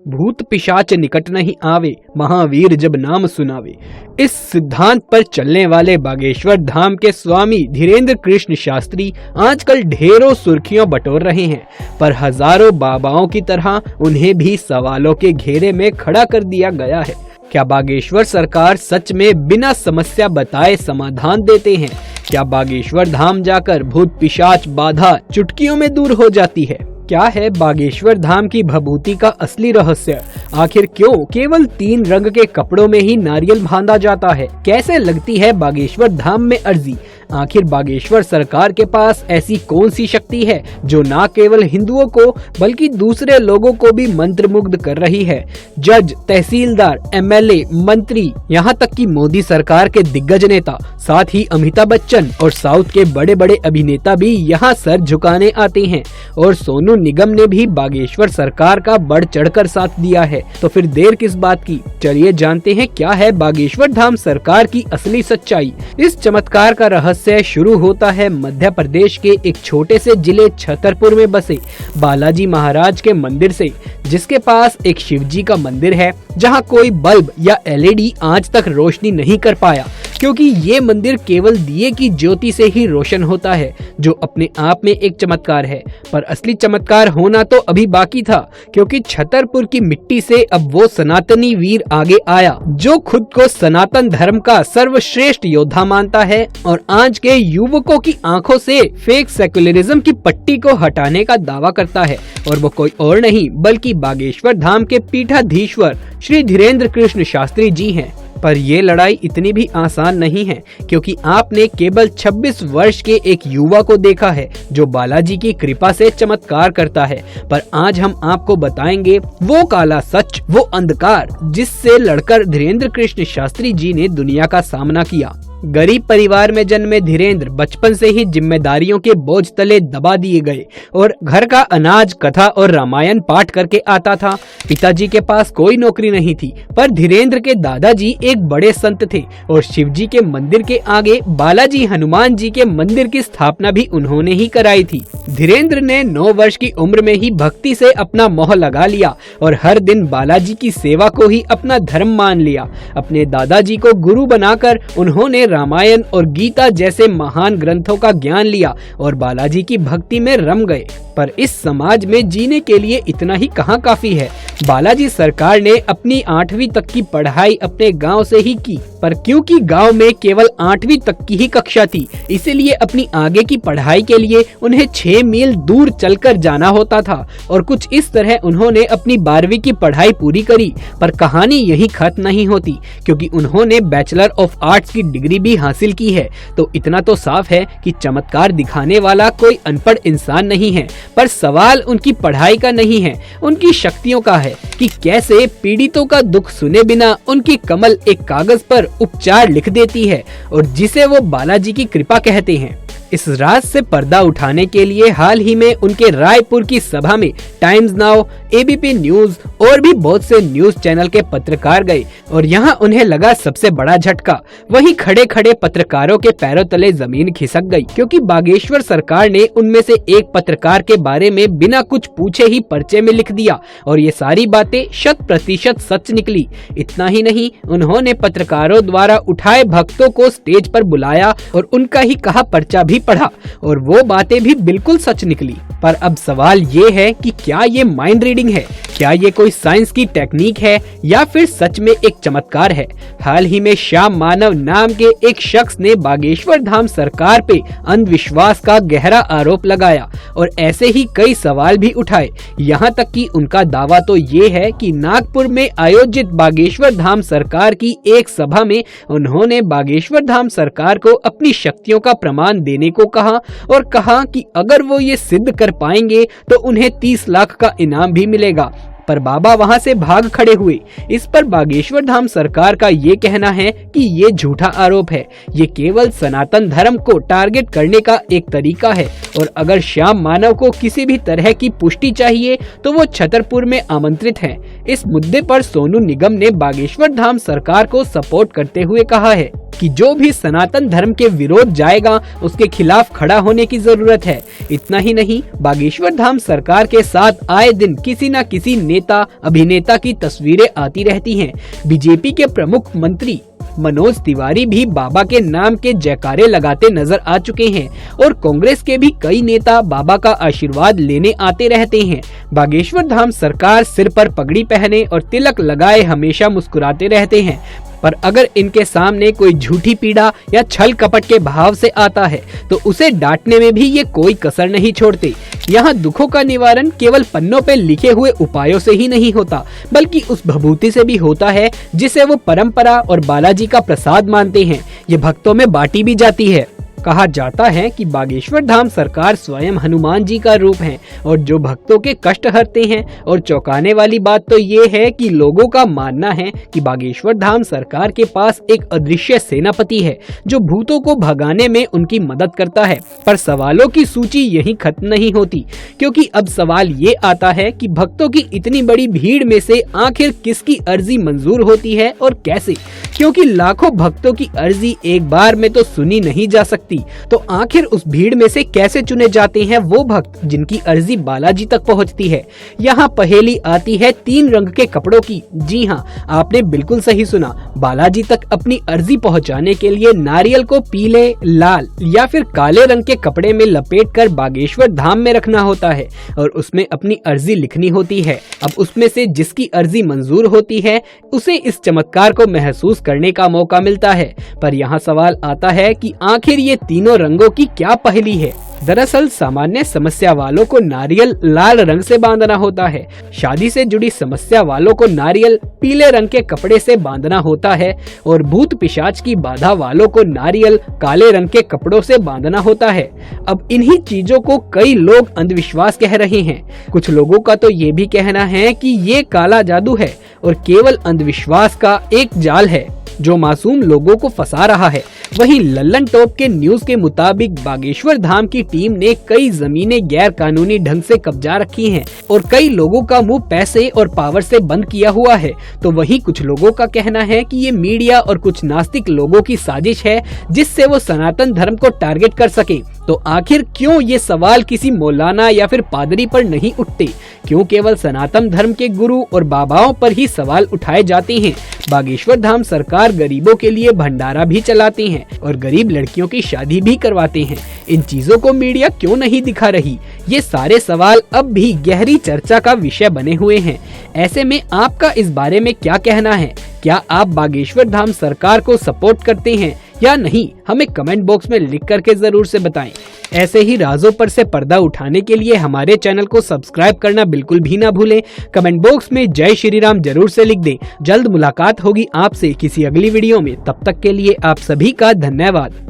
भूत पिशाच निकट नहीं आवे, महावीर जब नाम सुनावे। इस सिद्धांत पर चलने वाले बागेश्वर धाम के स्वामी धीरेन्द्र कृष्ण शास्त्री आजकल ढेरों सुर्खियां बटोर रहे हैं, पर हजारों बाबाओं की तरह उन्हें भी सवालों के घेरे में खड़ा कर दिया गया है। क्या बागेश्वर सरकार सच में बिना समस्या बताए समाधान देते हैं? क्या बागेश्वर धाम जाकर भूत पिशाच बाधा चुटकियों में दूर हो जाती है? क्या है बागेश्वर धाम की भभूति का असली रहस्य? आखिर क्यों केवल 3 रंग के कपड़ों में ही नारियल बांधा जाता है? कैसे लगती है बागेश्वर धाम में अर्जी? आखिर बागेश्वर सरकार के पास ऐसी कौन सी शक्ति है जो न केवल हिंदुओं को बल्कि दूसरे लोगों को भी मंत्रमुग्ध कर रही है? जज, तहसीलदार, एमएलए, मंत्री, यहाँ तक कि मोदी सरकार के दिग्गज नेता, साथ ही अमिताभ बच्चन और साउथ के बड़े बड़े अभिनेता भी यहाँ सर झुकाने आते हैं। और सोनू निगम ने भी बागेश्वर सरकार का बढ़ चढ़कर साथ दिया है। तो फिर देर किस बात की, चलिए जानते हैं क्या है बागेश्वर धाम सरकार की असली सच्चाई। इस चमत्कार का रहस्य शुरू होता है मध्य प्रदेश के एक छोटे से जिले छतरपुर में बसे बालाजी महाराज के मंदिर से, जिसके पास एक शिवजी का मंदिर है जहां कोई बल्ब या एलईडी आज तक रोशनी नहीं कर पाया, क्योंकि ये मंदिर केवल दिए की ज्योति से ही रोशन होता है, जो अपने आप में एक चमत्कार है। पर असली चमत्कार होना तो अभी बाकी था, क्योंकि छतरपुर की मिट्टी से अब वो सनातनी वीर आगे आया जो खुद को सनातन धर्म का सर्वश्रेष्ठ योद्धा मानता है और आज के युवकों की आंखों से फेक सेक्युलरिज्म की पट्टी को हटाने का दावा करता है। और वो कोई और नहीं बल्कि बागेश्वर धाम के पीठाधीश्वर श्री धीरेन्द्र कृष्ण शास्त्री जी हैं। पर ये लड़ाई इतनी भी आसान नहीं है, क्योंकि आपने केवल 26 वर्ष के एक युवा को देखा है जो बालाजी की कृपा से चमत्कार करता है। पर आज हम आपको बताएंगे वो काला सच, वो अंधकार जिससे लड़कर धीरेन्द्र कृष्ण शास्त्री जी ने दुनिया का सामना किया। गरीब परिवार में जन्मे धीरेन्द्र बचपन से ही जिम्मेदारियों के बोझ तले दबा दिए गए और घर का अनाज, कथा और रामायण पाठ करके आता था। पिताजी के पास कोई नौकरी नहीं थी, पर धीरेन्द्र के दादाजी एक बड़े संत थे और शिवजी के मंदिर के आगे बालाजी हनुमान जी के मंदिर की स्थापना भी उन्होंने ही कराई थी। धीरेन्द्र ने 9 वर्ष की उम्र में ही भक्ति से अपना मोह लगा लिया और हर दिन बालाजी की सेवा को ही अपना धर्म मान लिया। अपने दादाजी को गुरु बनाकर उन्होंने रामायण और गीता जैसे महान ग्रंथों का ज्ञान लिया और बालाजी की भक्ति में रम गए। पर इस समाज में जीने के लिए इतना ही कहाँ काफी है। बालाजी सरकार ने अपनी 8वीं तक की पढ़ाई अपने गांव से ही की, पर क्योंकि गांव में केवल 8वीं तक की ही कक्षा थी, इसीलिए अपनी आगे की पढ़ाई के लिए उन्हें 6 मील दूर चलकर जाना होता था। और कुछ इस तरह उन्होंने अपनी 12वीं की पढ़ाई पूरी करी। पर कहानी यही खत्म नहीं होती, क्योंकि उन्होंने बैचलर ऑफ आर्ट्स की डिग्री भी हासिल की है। तो इतना तो साफ है कि चमत्कार दिखाने वाला कोई अनपढ़ इंसान नहीं है। पर सवाल उनकी पढ़ाई का नहीं है, उनकी शक्तियों का है कि कैसे पीड़ितों का दुख सुने बिना उनकी कमल एक कागज पर उपचार लिख देती है, और जिसे वो बालाजी की कृपा कहते हैं। इस राज से पर्दा उठाने के लिए हाल ही में उनके रायपुर की सभा में टाइम्स नाउ, एबीपी न्यूज और भी बहुत से न्यूज चैनल के पत्रकार गए और यहाँ उन्हें लगा सबसे बड़ा झटका। वहीं खड़े खड़े पत्रकारों के पैरों तले जमीन खिसक गई, क्योंकि बागेश्वर सरकार ने उनमें से एक पत्रकार के बारे में बिना कुछ पूछे ही पर्चे में लिख दिया और ये सारी बातें 100% सच निकली। इतना ही नहीं, उन्होंने पत्रकारों द्वारा उठाए भक्तों को स्टेज पर बुलाया और उनका ही कहा पर्चा भी पढ़ा और वो बातें भी बिल्कुल सच निकली। पर अब सवाल ये है कि क्या ये माइंड रीडिंग है? क्या ये कोई साइंस की टेक्निक है या फिर सच में एक चमत्कार है? हाल ही में श्याम मानव नाम के एक शख्स ने बागेश्वर धाम सरकार पे अंधविश्वास का गहरा आरोप लगाया और ऐसे ही कई सवाल भी उठाए। यहाँ तक कि उनका दावा तो ये है कि नागपुर में आयोजित बागेश्वर धाम सरकार की एक सभा में उन्होंने बागेश्वर धाम सरकार को अपनी शक्तियों का प्रमाण देने को कहा और कहा कि अगर वो ये सिद्ध कर पाएंगे तो उन्हें 30 लाख का इनाम भी मिलेगा। पर बाबा वहां से भाग खड़े हुए। इस पर बागेश्वर धाम सरकार का ये कहना है कि ये झूठा आरोप है, ये केवल सनातन धर्म को टारगेट करने का एक तरीका है और अगर श्याम मानव को किसी भी तरह की पुष्टि चाहिए तो वो छतरपुर में आमंत्रित हैं। इस मुद्दे पर सोनू निगम ने बागेश्वर धाम सरकार को सपोर्ट करते हुए कहा है कि जो भी सनातन धर्म के विरोध जाएगा उसके खिलाफ खड़ा होने की जरूरत है। इतना ही नहीं, बागेश्वर धाम सरकार के साथ आए दिन किसी न किसी नेता अभिनेता की तस्वीरें आती रहती हैं। बीजेपी के प्रमुख मंत्री मनोज तिवारी भी बाबा के नाम के जयकारे लगाते नजर आ चुके हैं और कांग्रेस के भी कई नेता बाबा का आशीर्वाद लेने आते रहते हैं। बागेश्वर धाम सरकार सिर पर पगड़ी पहने और तिलक लगाए हमेशा मुस्कुराते रहते हैं, पर अगर इनके सामने कोई झूठी पीड़ा या छल कपट के भाव से आता है तो उसे डांटने में भी ये कोई कसर नहीं छोड़ते। यहाँ दुखों का निवारण केवल पन्नों पे लिखे हुए उपायों से ही नहीं होता, बल्कि उस भभूति से भी होता है जिसे वो परंपरा और बालाजी का प्रसाद मानते हैं। ये भक्तों में बांटी भी जाती है। कहा जाता है कि बागेश्वर धाम सरकार स्वयं हनुमान जी का रूप है और जो भक्तों के कष्ट हरते हैं। और चौंकाने वाली बात तो ये है कि लोगों का मानना है कि बागेश्वर धाम सरकार के पास एक अदृश्य सेनापति है जो भूतों को भगाने में उनकी मदद करता है। पर सवालों की सूची यहीं खत्म नहीं होती, क्योंकि अब सवाल ये आता है कि भक्तों की इतनी बड़ी भीड़ में से आखिर किसकी अर्जी मंजूर होती है और कैसे, क्योंकि लाखों भक्तों की अर्जी एक बार में तो सुनी नहीं जा सकती। तो आखिर उस भीड़ में से कैसे चुने जाते हैं वो भक्त जिनकी अर्जी बालाजी तक पहुंचती है। यहाँ पहेली आती है 3 रंग के कपड़ों की। जी हाँ, आपने बिल्कुल सही सुना। बालाजी तक अपनी अर्जी पहुंचाने के लिए नारियल को पीले, लाल या फिर काले रंग के कपड़े में लपेटकर बागेश्वर धाम में रखना होता है और उसमें अपनी अर्जी लिखनी होती है। अब उसमें से जिसकी अर्जी मंजूर होती है उसे इस चमत्कार को महसूस करने का मौका मिलता है। पर यहाँ सवाल आता है कि आखिर ये तीनों रंगों की क्या पहेली है। दरअसल सामान्य समस्या वालों को नारियल लाल रंग से बांधना होता है, शादी से जुड़ी समस्या वालों को नारियल पीले रंग के कपड़े से बांधना होता है और भूत पिशाच की बाधा वालों को नारियल काले रंग के कपड़ों से बांधना होता है। अब इन्हीं चीजों को कई लोग अंधविश्वास कह रहे हैं। कुछ लोगों का तो ये भी कहना है कि ये काला जादू है और केवल अंधविश्वास का एक जाल है जो मासूम लोगों को फंसा रहा है। वहीं लल्लन टॉप के न्यूज के मुताबिक बागेश्वर धाम की टीम ने कई जमीनें गैर कानूनी ढंग से कब्जा रखी हैं और कई लोगों का मुंह पैसे और पावर से बंद किया हुआ है। तो वहीं कुछ लोगों का कहना है कि ये मीडिया और कुछ नास्तिक लोगों की साजिश है जिससे वो सनातन धर्म को टारगेट कर सके। तो आखिर क्यों ये सवाल किसी मौलाना या फिर पादरी पर नहीं उठते? क्यों केवल सनातन धर्म के गुरु और बाबाओं पर ही सवाल उठाए जाते हैं? बागेश्वर धाम सरकार गरीबों के लिए भंडारा भी चलाते हैं और गरीब लड़कियों की शादी भी करवाते हैं। इन चीजों को मीडिया क्यों नहीं दिखा रही? ये सारे सवाल अब भी गहरी चर्चा का विषय बने हुए हैं। ऐसे में आपका इस बारे में क्या कहना है? क्या आप बागेश्वर धाम सरकार को सपोर्ट करते हैं या नहीं? हमें कमेंट बॉक्स में लिख करके जरूर से बताएं। ऐसे ही राजों पर से पर्दा उठाने के लिए हमारे चैनल को सब्सक्राइब करना बिल्कुल भी ना भूलें। कमेंट बॉक्स में जय श्री राम जरूर से लिख दें। जल्द मुलाकात होगी आपसे किसी अगली वीडियो में। तब तक के लिए आप सभी का धन्यवाद।